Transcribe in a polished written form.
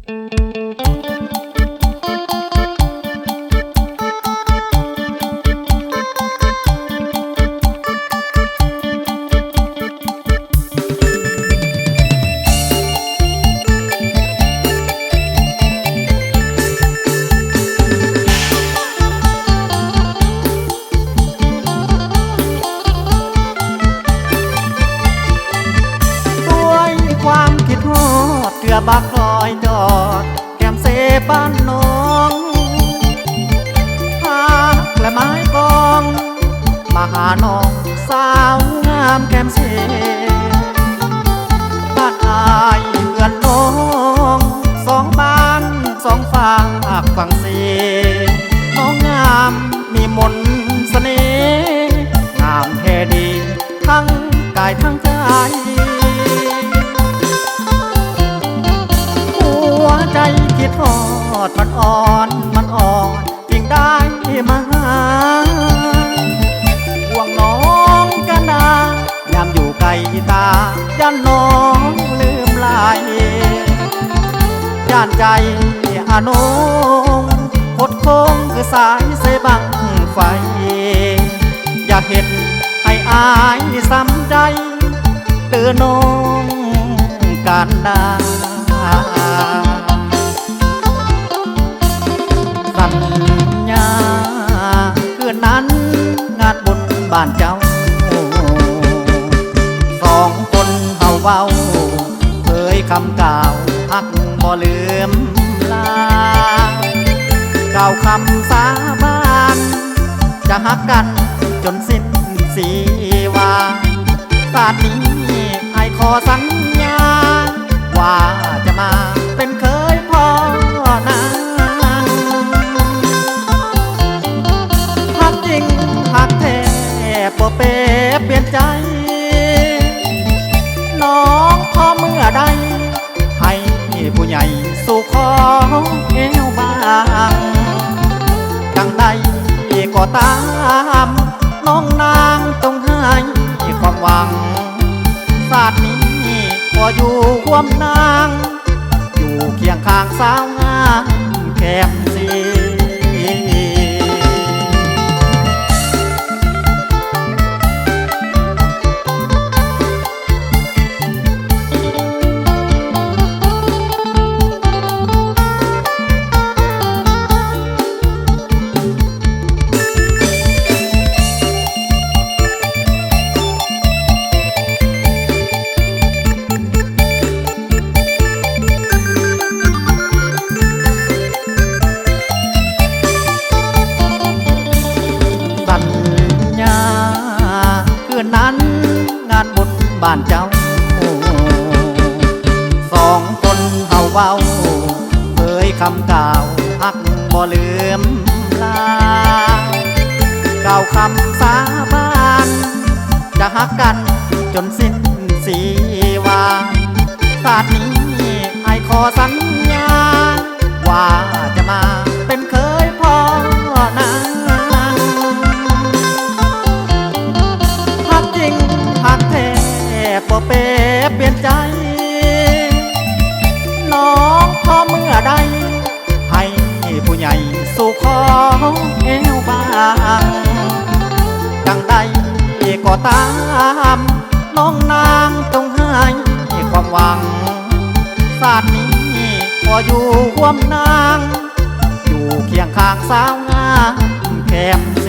เกือบักลอยจอดแก้มเสบ้านน้องหากและไม้กองมาหาน้องสาวงามแก้มเสบ้านอายเพื่อนน้องสองบ้านสองฝากฝั่งเสน้องงามมีมนต์เสน่ห์งามแท้ดีทั้งกายทั้งใจใจคิดทอดมันอ่อนยิ่งได้มาหาห่วงน้องกันนายามอยู่ไกลตาย่านน้องลืมลายย่านใจอนงคดโค้งคือสายเสบังไฟอยากเห็นให้อายซ้ำใจเตือนน้องกันดาสัญญาคืนนั้นงานบุญบ้านเจ้าสองคนเฮาเว้าเคยคำกล่าวฮักบ่ลืมลากล่าวคำสาบานจะฮักกันจนสิ้นสีวาศาสตร์นี้ไอ้ขอสัญญาว่าจะมาเป็นเคยพ่อนาฮักจริงฮักแท้บ่เปเปลี่ยนใจน้องพอเมื่อใดให้ผู้ใหญ่สู่ขอเอวบางดังใดก็ตามน้องนางต้องให้ความหวังศาสตร์นี้ขออยู่ร่วมนางอยู่เคียงข้างสาวงามแก้มสีนั้นงานบุญบ้านเจ้าสองคนเฮาเว้าเคยคำกล่าวฮักบ่ลืมลากล่าวคำสาบานจะฮักกันจนสิ้นสีวาศาสตร์นี้ไอ้ขอสัญญาว่าจะมาเป็นเคยพ่อนาฮักแท้บ่เปเปลี่ยนใจน้องพอเมื่อใดให้ผู้ใหญ่สู่ขอเอวบางดังใดก็ตามน้องนางต้องให้ความหวังศาสตร์นี้ขออยู่ร่วมนางอยู่เคียงข้างสาวงามแก้มสี